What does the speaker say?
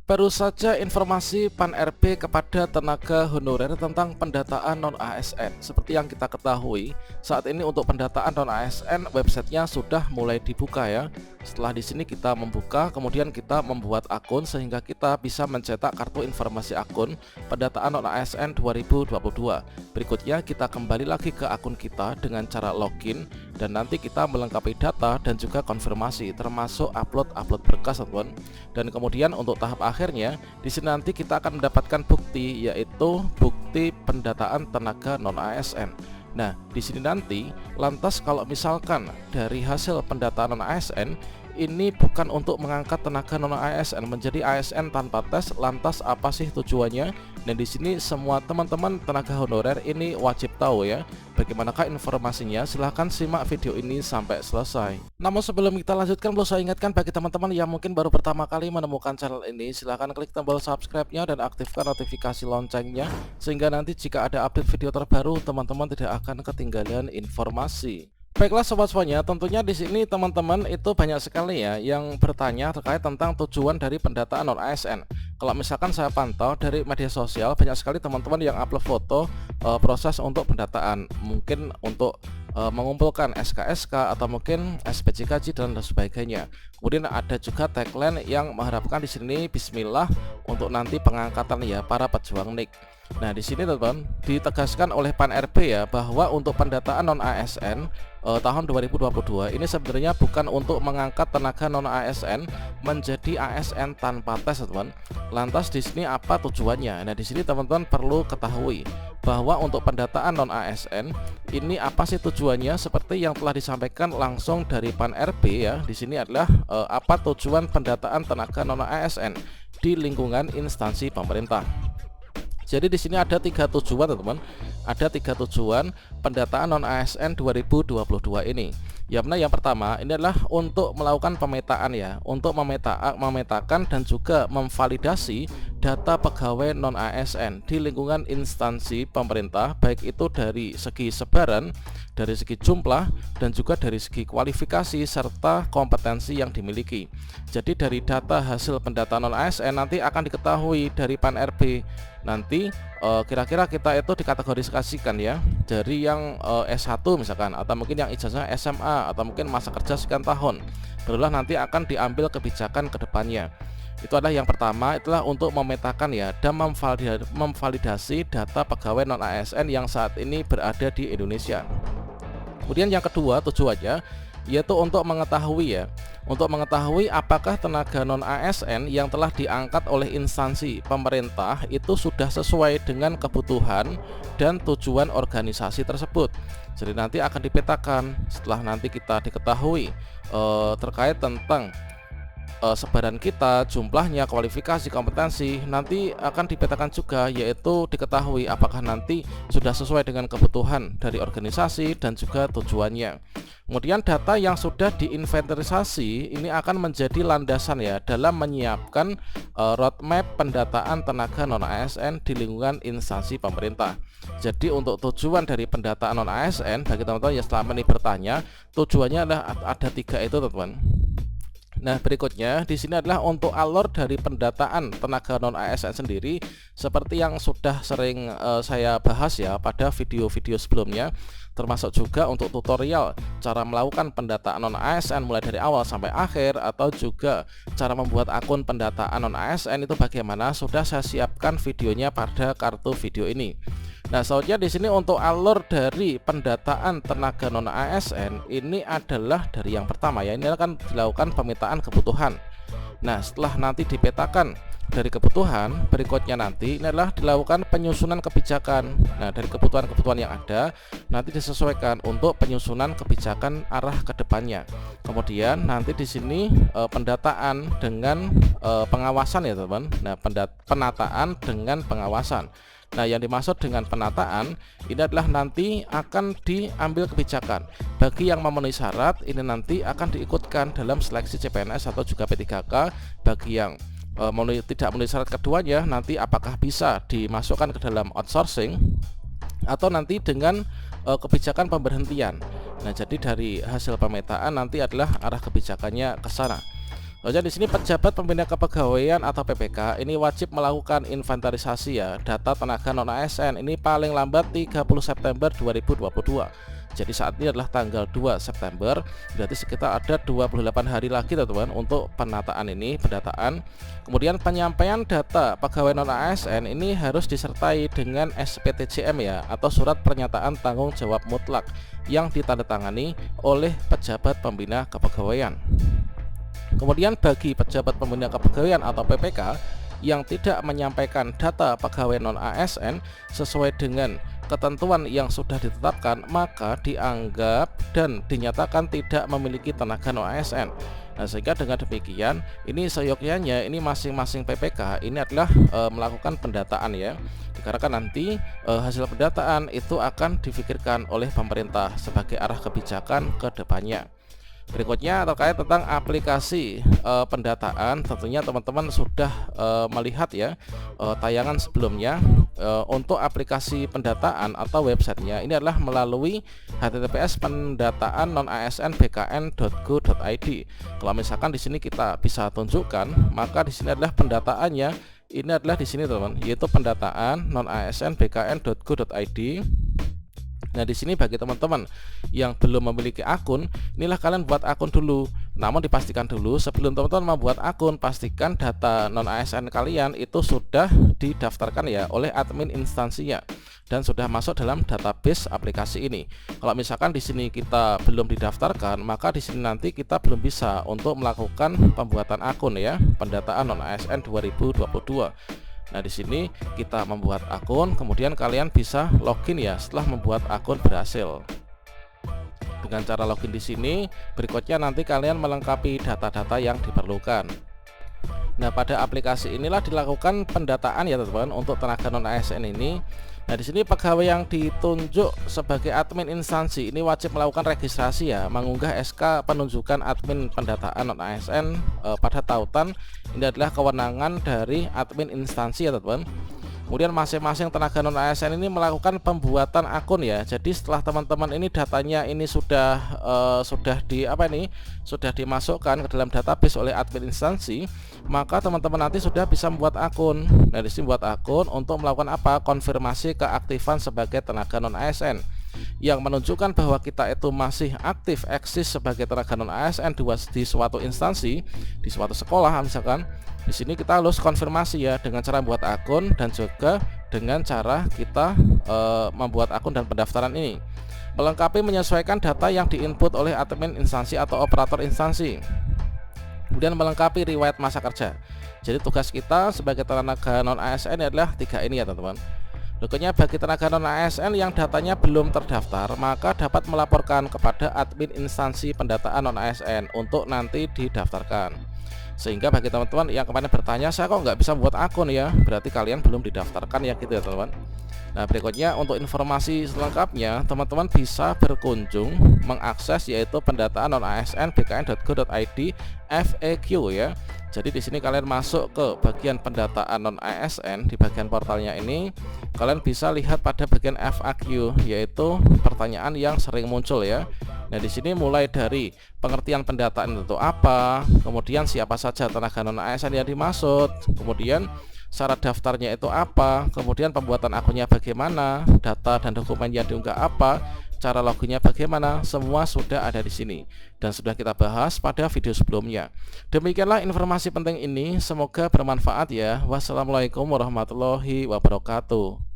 Baru saja informasi Pan-RB kepada tenaga honorer tentang pendataan non-ASN. Seperti yang kita ketahui, saat ini untuk pendataan non-ASN websitenya sudah mulai dibuka ya. Setelah di sini kita membuka, kemudian kita membuat akun sehingga kita bisa mencetak kartu informasi akun pendataan non-ASN 2022. Berikutnya kita kembali lagi ke akun kita dengan cara login dan nanti kita melengkapi data dan juga konfirmasi termasuk upload berkas teman-teman. Dan kemudian untuk tahap akhirnya di sini nanti kita akan mendapatkan bukti, yaitu bukti pendataan tenaga non ASN. Nah, di sini nanti lantas kalau misalkan dari hasil pendataan non ASN ini bukan untuk mengangkat tenaga non ASN menjadi ASN tanpa tes, lantas apa sih tujuannya? Dan di sini semua teman-teman tenaga honorer ini wajib tahu ya. Bagaimanakah informasinya? Silahkan simak video ini sampai selesai. Namun sebelum kita lanjutkan, perlu saya ingatkan bagi teman-teman yang mungkin baru pertama kali menemukan channel ini, silahkan klik tombol subscribe-nya dan aktifkan notifikasi loncengnya sehingga nanti jika ada update video terbaru, teman-teman tidak akan ketinggalan informasi. Baiklah sobat semuanya, tentunya di sini teman-teman itu banyak sekali ya yang bertanya terkait tentang tujuan dari pendataan non ASN. Kalau misalkan saya pantau dari media sosial, banyak sekali teman-teman yang upload foto proses untuk pendataan, mungkin untuk mengumpulkan SK-SK atau mungkin SPJKJ dan sebagainya. Kemudian ada juga tagline yang mengharapkan di sini Bismillah untuk nanti pengangkatan ya para pejuang NIK. Nah, di sini teman-teman ditegaskan oleh Pan-RB ya bahwa untuk pendataan non ASN tahun 2022 ini sebenarnya bukan untuk mengangkat tenaga non ASN menjadi ASN tanpa tes, teman-teman. Lantas di sini apa tujuannya? Nah, di sini teman-teman perlu ketahui bahwa untuk pendataan non ASN ini apa sih tujuannya? Seperti yang telah disampaikan langsung dari Pan-RB ya. Di sini adalah apa tujuan pendataan tenaga non ASN di lingkungan instansi pemerintah. Jadi di sini ada 3 tujuan teman-teman. Ada 3 tujuan pendataan non ASN 2022 ini. Yang pertama ini adalah untuk melakukan pemetaan ya, untuk memetakan dan juga memvalidasi data pegawai non ASN di lingkungan instansi pemerintah, baik itu dari segi sebaran, dari segi jumlah, dan juga dari segi kualifikasi serta kompetensi yang dimiliki. Jadi dari data hasil pendataan non ASN nanti akan diketahui dari Pan-RB nanti kira-kira kita itu dikategorisasikan ya, dari yang S1 misalkan, atau mungkin yang ijazah SMA, atau mungkin masa kerja sekian tahun. Barulah nanti akan diambil kebijakan ke depannya. Itu adalah yang pertama, itulah untuk memetakan ya dan memvalidasi data pegawai non ASN yang saat ini berada di Indonesia. Kemudian yang kedua tujuannya yaitu untuk mengetahui ya, untuk mengetahui apakah tenaga non ASN yang telah diangkat oleh instansi pemerintah itu sudah sesuai dengan kebutuhan dan tujuan organisasi tersebut. Jadi nanti akan dipetakan setelah nanti kita diketahui terkait tentang sebaran kita, jumlahnya, kualifikasi, kompetensi, nanti akan dipetakan juga, yaitu diketahui apakah nanti sudah sesuai dengan kebutuhan dari organisasi dan juga tujuannya. Kemudian data yang sudah diinventarisasi ini akan menjadi landasan ya dalam menyiapkan roadmap pendataan tenaga non ASN di lingkungan instansi pemerintah. Jadi untuk tujuan dari pendataan non ASN, bagi teman-teman yang selama ini bertanya, tujuannya adalah ada 3 itu teman-teman. Nah, berikutnya di sini adalah untuk alur dari pendataan tenaga non ASN sendiri, seperti yang sudah sering saya bahas ya pada video-video sebelumnya, termasuk juga untuk tutorial cara melakukan pendataan non ASN mulai dari awal sampai akhir, atau juga cara membuat akun pendataan non ASN itu bagaimana, sudah saya siapkan videonya pada kartu video ini. Nah, selanjutnya di sini untuk alur dari pendataan tenaga non ASN ini adalah dari yang pertama ya, ini akan dilakukan pemetaan kebutuhan. Nah, setelah nanti dipetakan dari kebutuhan, berikutnya nanti ini adalah dilakukan penyusunan kebijakan. Nah, dari kebutuhan-kebutuhan yang ada nanti disesuaikan untuk penyusunan kebijakan arah ke depannya. Kemudian nanti di sini pendataan dengan pengawasan ya, teman. Nah, penataan dengan pengawasan. Nah, yang dimaksud dengan penataan ini adalah nanti akan diambil kebijakan. Bagi yang memenuhi syarat ini nanti akan diikutkan dalam seleksi CPNS atau juga P3K. Bagi yang tidak memenuhi syarat keduanya, nanti apakah bisa dimasukkan ke dalam outsourcing atau nanti dengan kebijakan pemberhentian. Nah, jadi dari hasil pemetaan nanti adalah arah kebijakannya ke sana. Jadi di sini pejabat pembina kepegawaian atau PPK ini wajib melakukan inventarisasi ya data tenaga non ASN ini paling lambat 30 September 2022. Jadi saat ini adalah tanggal 2 September, berarti sekitar ada 28 hari lagi teman-teman untuk penataan ini, pendataan. Kemudian penyampaian data pegawai non ASN ini harus disertai dengan SPTJM ya, atau surat pernyataan tanggung jawab mutlak yang ditandatangani oleh pejabat pembina kepegawaian. Kemudian bagi pejabat pembina kepegawaian atau PPK yang tidak menyampaikan data pegawai non ASN sesuai dengan ketentuan yang sudah ditetapkan, maka dianggap dan dinyatakan tidak memiliki tenaga non ASN. Nah, sehingga dengan demikian ini seyogyanya ini masing-masing PPK ini adalah melakukan pendataan ya, dikarenakan nanti hasil pendataan itu akan difikirkan oleh pemerintah sebagai arah kebijakan ke depannya. Berikutnya terkait tentang aplikasi pendataan, tentunya teman-teman sudah melihat ya tayangan sebelumnya. Untuk aplikasi pendataan atau websitenya ini adalah melalui https pendataan non asn bkn.go.id. Kalau misalkan di sini kita bisa tunjukkan, maka di sini adalah pendataannya. Ini adalah di sini teman-teman, yaitu pendataan non asn bkn.go.id. Nah, di sini bagi teman-teman yang belum memiliki akun, inilah kalian buat akun dulu. Namun dipastikan dulu sebelum teman-teman membuat akun, pastikan data non ASN kalian itu sudah didaftarkan ya oleh admin instansinya dan sudah masuk dalam database aplikasi ini. Kalau misalkan di sini kita belum didaftarkan, maka di sini nanti kita belum bisa untuk melakukan pembuatan akun ya, pendataan non ASN 2022. Nah, di sini kita membuat akun, kemudian kalian bisa login ya setelah membuat akun berhasil. Dengan cara login di sini, berikutnya nanti kalian melengkapi data-data yang diperlukan. Nah, pada aplikasi inilah dilakukan pendataan ya teman-teman untuk tenaga non ASN ini. Nah, di sini pegawai yang ditunjuk sebagai admin instansi ini wajib melakukan registrasi ya, mengunggah SK penunjukan admin pendataan non ASN pada tautan. Ini adalah kewenangan dari admin instansi ya teman-teman. Kemudian masing-masing tenaga non ASN ini melakukan pembuatan akun ya. Jadi setelah teman-teman ini datanya ini sudah sudah dimasukkan ke dalam database oleh admin instansi, maka teman-teman nanti sudah bisa membuat akun. Nah, di sini buat akun untuk melakukan apa? Konfirmasi keaktifan sebagai tenaga non ASN yang menunjukkan bahwa kita itu masih aktif eksis sebagai tenaga non ASN di suatu instansi, di suatu sekolah misalkan. Di sini kita harus konfirmasi ya dengan cara membuat akun dan juga dengan cara kita membuat akun dan pendaftaran ini. Melengkapi menyesuaikan data yang diinput oleh admin instansi atau operator instansi. Kemudian melengkapi riwayat masa kerja. Jadi tugas kita sebagai tenaga non ASN adalah 3 ini ya teman-teman. Berikutnya bagi tenaga non ASN yang datanya belum terdaftar, maka dapat melaporkan kepada admin instansi pendataan non ASN untuk nanti didaftarkan. Sehingga bagi teman-teman yang kemarin bertanya, saya kok nggak bisa membuat akun ya, berarti kalian belum didaftarkan ya gitu ya teman-teman. Nah, berikutnya untuk informasi selengkapnya teman-teman bisa berkunjung mengakses yaitu pendataan non ASN bkn.go.id FAQ ya. Jadi di sini kalian masuk ke bagian pendataan non ASN, di bagian portalnya ini kalian bisa lihat pada bagian FAQ yaitu pertanyaan yang sering muncul ya. Nah, di sini mulai dari pengertian pendataan itu apa, kemudian siapa saja tenaga non ASN yang dimaksud, kemudian syarat daftarnya itu apa, kemudian pembuatan akunnya bagaimana, data dan dokumen yang diunggah apa, cara loginnya bagaimana, semua sudah ada di sini dan sudah kita bahas pada video sebelumnya. Demikianlah informasi penting ini, semoga bermanfaat ya. Wassalamualaikum warahmatullahi wabarakatuh.